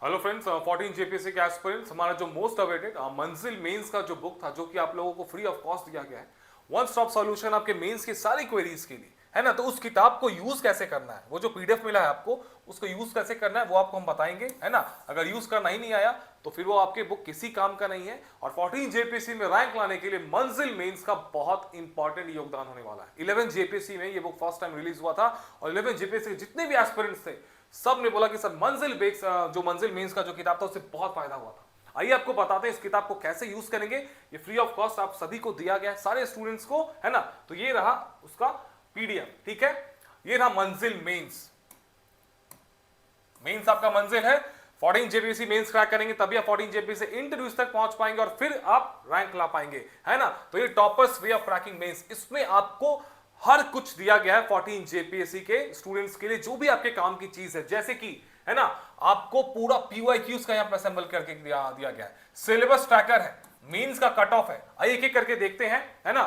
Hello friends, 14 JPSC के aspirants, हमारा जो मोस्ट अवेटेड मंजिल मेंस का जो बुक था, जो कि आप लोगों को फ्री ऑफ कॉस्ट दिया गया है, वन स्टॉप सॉल्यूशन आपके मेंस की सारी क्वेरीज के लिए, है ना। तो उस किताब को यूज कैसे करना है, वो जो पीडीएफ मिला है आपको, उसको यूज कैसे करना है वो आपको हम बताएंगे, है ना। अगर यूज करना ही नहीं आया तो फिर वो आपके बुक किसी काम का नहीं है। और 14 जेपीएससी में रैंक लाने के लिए मंजिल मेंस का बहुत इंपॉर्टेंट योगदान होने वाला है। 11 जेपीएससी में ये बुक फर्स्ट टाइम रिलीज हुआ था और 11 जेपीएससी के जितने भी एस्पिरेंट्स थे सब ने बोला कि सर मंजिल बेक्स जो मंजिल मेंस का जो किताब था उससे बहुत फायदा हुआ था। आइए आपको बताते हैं इस किताब को कैसे यूज करेंगे। ये फ्री ऑफ कॉस्ट आप सभी को दिया गया है, सारे स्टूडेंट्स को, है ना। तो ये रहा उसका पीडीएफ, ठीक है। ये रहा मंजिल मेंस। मेंस आपका मंजिल है, 14 जेपीएससी मेंस क्रैक करेंगे तभी आप 14 जेपीएससी इंटरव्यूज तक पहुंच पाएंगे और फिर आप रैंक ला पाएंगे, है ना। तो ये toppers way of cracking mains, इसमें आपको हर कुछ दिया गया है 14 जेपीएससी के स्टूडेंट्स के लिए, जो भी आपके काम की चीज है। जैसे कि, है ना, आपको पूरा पीवाईक्यूज का यहां पर असेंबल करके दिया गया है, सिलेबस ट्रैकर है, मेंस का कट ऑफ है। आइए एक एक करके देखते हैं, है ना।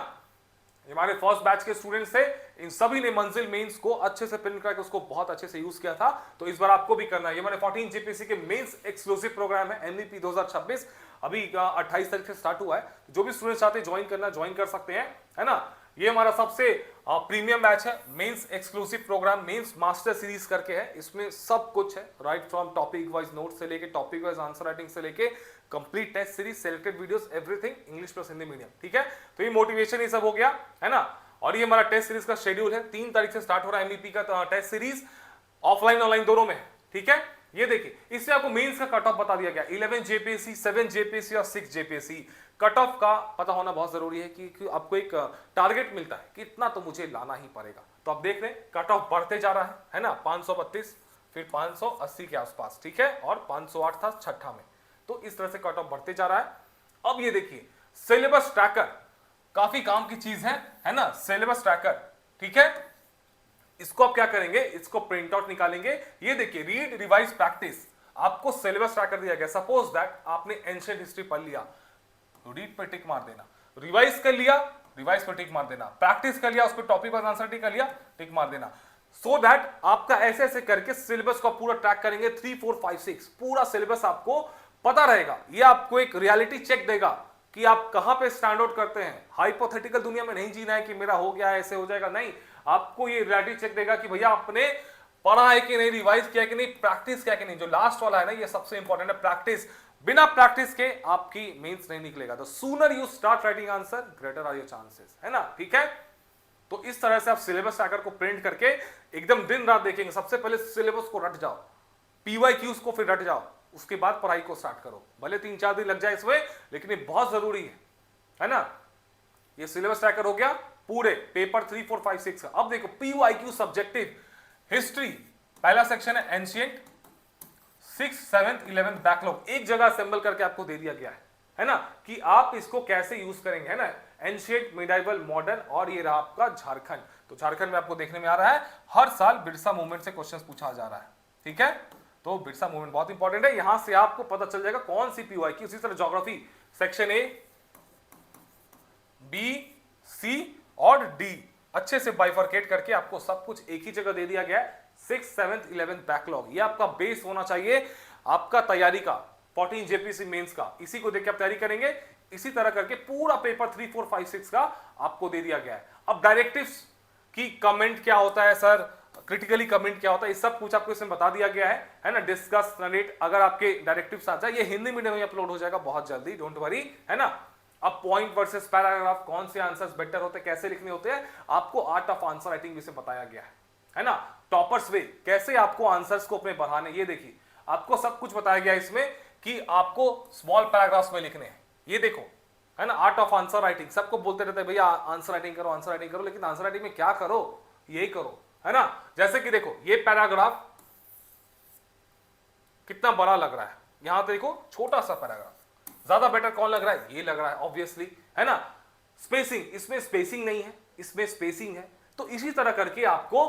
हमारे फर्स्ट बैच के स्टूडेंट्स थे, इन सभी ने मंजिल मेंस को अच्छे से प्रिंट करके उसको बहुत अच्छे से यूज किया था। तो इस बार आपको भी करना है। ये हमारे 14 जेपीएससी के मेंस एक्सक्लूसिव प्रोग्राम है, एमवीपी 2026, अभी 28 तारीख से स्टार्ट हुआ है। जो भी स्टूडेंट्स चाहते हैं ज्वाइन करना, ज्वाइन कर सकते हैं, है ना। ये हमारा सबसे प्रीमियम बैच है, mains exclusive program, mains master series करके है। इसमें सब कुछ है, right from topic wise note से लेके टॉपिक वाइज आंसर राइटिंग से लेके complete test series, selected videos, everything English plus Hindi medium, ठीक है। तो ये मोटिवेशन ये सब हो गया, है ना। और ये हमारा टेस्ट सीरीज का शेड्यूल है, 3 तारीख से स्टार्ट हो रहा है एमवीपी का टेस्ट सीरीज, ऑफलाइन ऑनलाइन दोनों में, ठीक है। ये देखिए, इससे आपको मेंस का कट ऑफ बता दिया गया, 11 जेपीएससी, 7 जेपीएससी और 6 जेपीएससी। कट ऑफ का पता होना बहुत जरूरी है कि आपको एक टारगेट मिलता है कि इतना तो मुझे लाना ही पड़ेगा। तो आप देख रहे हैं कट ऑफ बढ़ते जा रहा है ना। 532, फिर 580 के आसपास, ठीक है, और 508 था छठा में। तो इस तरह से कट ऑफ बढ़ते जा रहा है। अब ये देखिए, सिलेबस ट्रैकर काफी काम की चीज है ना, सिलेबस ट्रैकर, ठीक है। इसको आप क्या करेंगे, इसको प्रिंट आउट निकालेंगे। ये देखिए, रीड रिवाइज प्रैक्टिस, आपको सिलेबस ट्रैकर दिया गया। सपोज दैट आपने एंशिएंट हिस्ट्री पढ़ लिया, तो रीड पर टिक मार देना, रिवाइज कर लिया, रिवाइज पर टिक मार देना, प्रैक्टिस कर लिया, उस पर टॉपिक पर आंसर टिक कर लिया, टिक मार देना। सो दैट आपका ऐसे ऐसे करके सिलेबस को पूरा ट्रैक करेंगे, 3, 4, 5, 6 पूरा सिलेबस आपको पता रहेगा। ये आपको एक रियलिटी चेक देगा कि आप कहां पे स्टैंड आउट करते हैं। हाइपोथेटिकल दुनिया में नहीं जीना है कि मेरा हो गया है, ऐसे हो जाएगा, नहीं। आपको ये रियलिटी चेक देगा कि भैया आपने पढ़ा है कि नहीं, रिवाइज किया कि नहीं, प्रैक्टिस किया कि नहीं। जो लास्ट वाला है ना, ये सबसे इंपॉर्टेंट है, प्रैक्टिस। बिना प्रैक्टिस के आपकी मेंस नहीं निकलेगा। तो sooner you start writing answer, greater or your chances, है ना, ठीक है। तो इस तरह से आप सिलेबस ट्रैकर को प्रिंट करके एकदम दिन रात देखेंगे। सबसे पहले सिलेबस को रट जाओ, पीवाईक्यूज को फिर रट जाओ, उसके बाद पढ़ाई को स्टार्ट करो। भले 3-4 दिन लग जाए इसमें, लेकिन ये बहुत जरूरी है ना। ये सिलेबस ट्रैकर हो गया पूरे पेपर 3, 4, 5, 6 का। अब देखो, पीवाईक्यू सब्जेक्टिव हिस्ट्री, पहला सेक्शन है एंशिएंट, 6, 7, 11 बैकलॉग एक जगह असेंबल करके आपको दे दिया गया है ना, कि आप इसको कैसे यूज करेंगे, है ना। एंशिएंट, मिडाइवल, मॉडर्न, और ये रहा आपका झारखंड। तो झारखंड में आपको देखने में आ रहा है हर साल बिरसा मूवमेंट से क्वेश्चन पूछा जा रहा है, ठीक है। तो बिरसा मूवमेंट बहुत इंपॉर्टेंट है, यहां से आपको पता चल जाएगा कौन सी पीवाईक्यू। उसी तरह ज्योग्राफी सेक्शन ए, बी, सी और डी अच्छे से बाइफरकेट करके आपको सब कुछ एक ही जगह दे दिया गया है। 6, 7, 11 बैकलॉग, ये आपका बेस होना चाहिए आपका तैयारी का, 14 जेपीएससी मेंस का। इसी को देख के आप तैयारी करेंगे। इसी तरह करके पूरा पेपर 3, 4, 5, 6 का आपको दे दिया गया है। अब डायरेक्टिव्स की कमेंट क्या होता है सर, क्रिटिकली कमेंट क्या होता है, ये सब कुछ आपको इसमें बता दिया गया है ना। डिस्कस, नरेट, अगर आपके डायरेक्टिव्स आ जाए, ये हिंदी मीडियम में अपलोड हो जाएगा बहुत जल्दी, डोंट वरी, है ना। अब पॉइंट वर्सेस पैराग्राफ, कौन से आंसर्स बेटर होते हैं, कैसे लिखने होते हैं, आपको आर्ट ऑफ आंसर राइटिंग भी से बताया गया है ना। टॉपर्स वे, कैसे आपको आंसर्स को अपने बढ़ाने, ये देखिए आपको सब कुछ बताया गया इसमें कि आपको स्मॉल पैराग्राफ्स में लिखने हैं। ये देखो, है ना, आर्ट ऑफ आंसर राइटिंग। सबको बोलते रहते हैं भैया आंसर राइटिंग करो, आंसर राइटिंग करो, लेकिन आंसर राइटिंग में क्या करो, यही करो, है ना। जैसे कि देखो, ये पैराग्राफ कितना बड़ा लग रहा है, यहां देखो छोटा सा पैराग्राफ, ज्यादा बेटर कौन लग रहा है, ये लग रहा है ऑब्वियसली, है ना। स्पेसिंग, इसमें स्पेसिंग नहीं है, इसमें स्पेसिंग है। तो इसी तरह करके आपको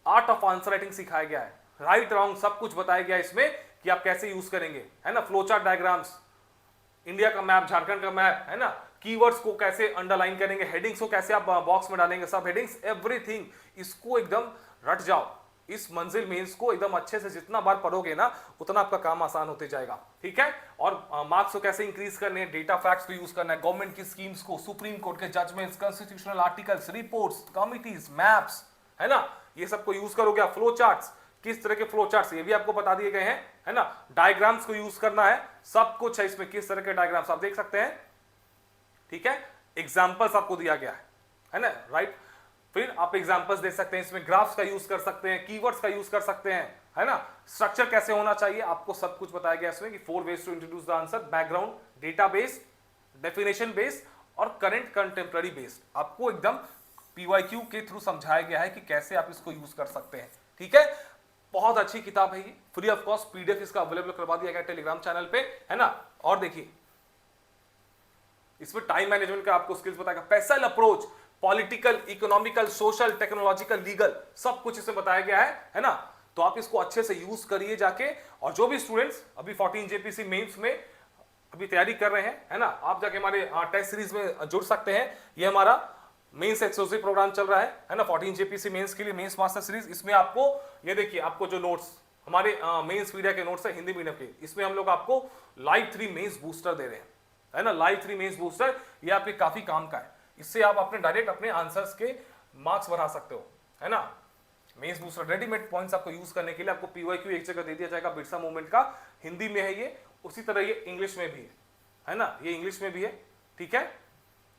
आर्ट ऑफ आंसर राइटिंग सिखाया गया है। राइट रॉन्ग सब कुछ बताया गया है इसमें कि आप कैसे यूज करेंगे, है ना। फ्लोचार्ट डायग्राम्स, इंडिया का मैप, झारखंड का मैप, है ना। कीवर्ड्स को कैसे अंडरलाइन करेंगे, हेडिंग्स को कैसे आप बॉक्स में डालेंगे, सब हेडिंग्स, एवरीथिंग, इसको एकदम रट जाओ, इस मंजिल मेंस को एकदम अच्छे से जितना बार पढ़ोगे ना उतना आपका काम आसान होते जाएगा, ठीक है। और मार्क्स को कैसे इंक्रीज करने हैं, डेटा फैक्ट्स को यूज करना है, गवर्नमेंट की स्कीम्स को, सुप्रीम कोर्ट के judgments, constitutional articles, reports, committees, maps, है ना, ये सबको यूज करोगे आप। फ्लो चार्ट्स, किस तरह के फ्लो चार्ट्स ये भी आपको बता दिए गए हैं, है ना। डायग्राम्स को यूज करना है, सब कुछ है इसमें, किस तरह के डायग्राम्स आप देख सकते हैं, ठीक है। एग्जाम्पल्स आपको दिया गया है ना, राइट। फिर आप एग्जांपल्स दे सकते हैं, इसमें ग्राफ्स का यूज कर सकते हैं, कीवर्ड्स का यूज कर सकते हैं, है ना। स्ट्रक्चर कैसे होना चाहिए आपको सब कुछ बताया गया इसमें कि 4 ways to introduce the answer, background, database, definition based और करंट कंटेम्पररी बेस्ड। आपको एकदम पीवाईक्यू के थ्रू समझाया गया है कि कैसे आप इसको यूज कर सकते हैं, ठीक है। बहुत अच्छी किताब है ये, फ्री ऑफ कॉस्ट पीडीएफ इसका अवेलेबल करवा दिया गया टेलीग्राम चैनल पे, है ना। और देखिए इसमें टाइम मैनेजमेंट का आपको स्किल्स बताएगा, पैसल approach, political, economical, social, technological, legal, सब कुछ इसमें बताया गया है ना। तो आप इसको अच्छे से यूज करिए जाके। और जो भी स्टूडेंट्स अभी 14 जेपीसी मेंस में अभी तैयारी कर रहे हैं, है ना, आप जाके हमारे टेस्ट सीरीज में जुड़ सकते हैं। ये हमारा मेंस एक्सक्लूसिव प्रोग्राम चल रहा है ना, 14 जेपीसी मेंस के लिए मेंस मास्टर सीरीज। इसमें आपको ये देखिए, आपको जो नोट्स हमारे मेंस मीडिया के नोट्स है हिंदी मीडियम के, इसमें हम लोग आपको लाइव 3 मेंस बूस्टर दे रहे हैं, है ना। लाइव 3 मेंस बूस्टर ये आपके काफी काम का है, इससे आप अपने डायरेक्ट अपने आंसर्स के मार्क्स बढ़ा सकते हो, है ना। मेंस बूस्टर रेडीमेड पॉइंट्स आपको यूज करने के लिए आपको पीवाईक्यू एक जगह दे दिया जाएगा, बिरसा मूवमेंट का, हिंदी में है ये, उसी तरह ये इंग्लिश में भी है ना, ये इंग्लिश में भी है, ठीक है।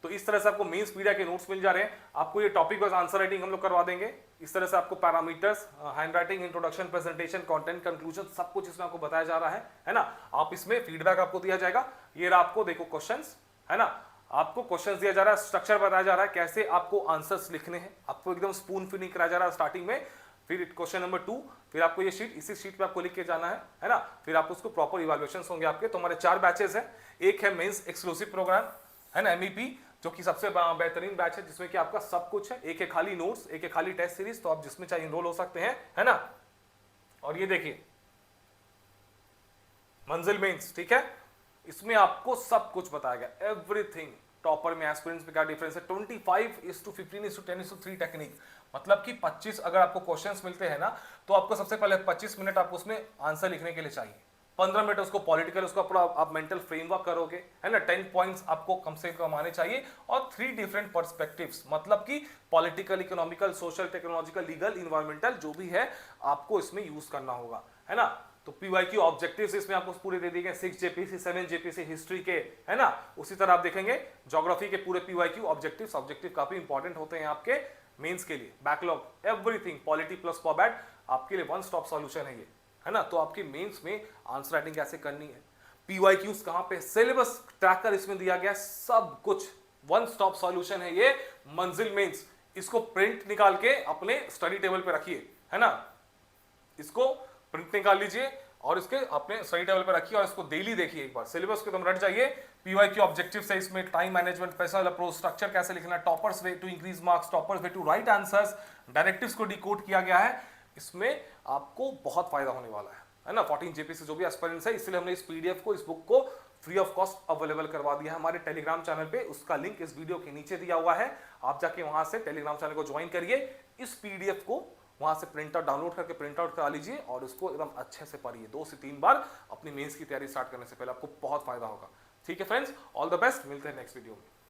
तो इस तरह से आपको मेंस मीडिया के नोट्स मिल जा रहे हैं। आपको ये टॉपिक वाइज आंसर राइटिंग हम लोग करवा देंगे। इस तरह से आपको parameters, hand writing, introduction, presentation, content, conclusion, सब कुछ इसमें आपको बताया जा रहा है ना। आप इसमें फीडबैक आपको दिया जाएगा। ये रहा आपको देखो क्वेश्चंस, है ना, आपको क्वेश्चंस दिया जा रहा है, स्ट्रक्चर बताया जा रहा है, कैसे आपको आंसर्स लिखने हैं, आपको एकदम स्पून फीडिंग कराया जा रहा है स्टार्टिंग में। फिर क्वेश्चन नंबर 2, फिर आपको ये शीट, इसी शीट पे आपको लिख के जाना है ना। फिर आप उसको प्रॉपर इवैल्यूएशंस होंगे आपके। तो हमारे 4 बैचेस हैं। एक है मेंस एक्सक्लूसिव प्रोग्राम, है ना, MEP, जो कि सबसे बेहतरीन बैच है, जिसमें कि आपका सब कुछ है। एक है खाली नोट्स, एक है खाली टेस्ट सीरीज, तो आप जिसमें चाहे इनरोल हो सकते हैं, है ना। और ये देखिए मंजिल मेंस, ठीक है, इसमें आपको सब कुछ बताया गया, एवरीथिंग। टॉपर में एस्पिरेंट्स में क्या डिफरेंस है, 25:15:10:3 टेक्निक, मतलब कि 25 अगर आपको क्वेश्चंस मिलते हैं ना, तो आपको सबसे पहले 25 मिनट आपको उसमें आंसर लिखने के लिए चाहिए, 15 मिनट उसको पॉलिटिकल, उसका पूरा आप मेंटल फ्रेमवर्क करोगे, है ना। 10 पॉइंट्स आपको कम से कम आने चाहिए, और 3 डिफरेंट पर्सपेक्टिव्स, मतलब कि political, economical, social, technological, legal, environmental, जो भी है आपको इसमें यूज करना होगा, है ना। तो पीवाईक्यू ऑब्जेक्टिव्स इसमें आपको पूरे दे दिए गए, 6 जेपीसी, 7 जेपीसी हिस्ट्री के, है ना। उसी तरह आप देखेंगे ज्योग्राफी के पूरे पीवाईक्यू ऑब्जेक्टिव्स। ऑब्जेक्टिव काफी इंपॉर्टेंट होते हैं आपके मेंस के लिए। Backlog, everything, polity plus format आपके लिए 1 स्टॉप सॉल्यूशन है ये, है ना। तो आपकी मेंस में आंसर राइटिंग कैसे करनी है, पीवाईक्यूज कहां पे, सिलेबस ट्रैकर इसमें दिया गया, सब कुछ 1 स्टॉप सॉल्यूशन है ये मंजिल मेंस। इसको प्रिंट निकाल के अपने स्टडी टेबल पे रखिए, है ना। इसको प्रिंट निकाल लीजिए और इसके अपने स्टडी टेबल पे रखिए, और इसको डेली देखिए एक बार। सिलेबस को तुम रट जाइए। पीवाईक्यू ऑब्जेक्टिव्स है इसमें, time management, parcel approach, structure कैसे लिखना, toppers way to increase marks, toppers way to write answers, directives को डिकोड किया गया है। इसमें आपको बहुत फायदा होने वाला है ना। 14 जेपीसी जो भी एस्पिरेंट्स है, इसलिए हमने इस पीडीएफ को, इस बुक को फ्री ऑफ कॉस्ट अवेलेबल करवा दिया है हमारे टेलीग्राम चैनल पे। उसका लिंक इस वीडियो के नीचे दिया हुआ है, आप जाके वहां से टेलीग्राम चैनल को ज्वाइन करिए। इस पीडीएफ को वहां से प्रिंट आउट डाउनलोड करके प्रिंट आउट करा लीजिए, और उसको एकदम अच्छे से पढ़िए 2 से 3 बार अपनी मेंस की तैयारी स्टार्ट करने से पहले। आपको बहुत फायदा होगा, ठीक है फ्रेंड्स। ऑल द बेस्ट, मिलते हैं नेक्स्ट वीडियो में।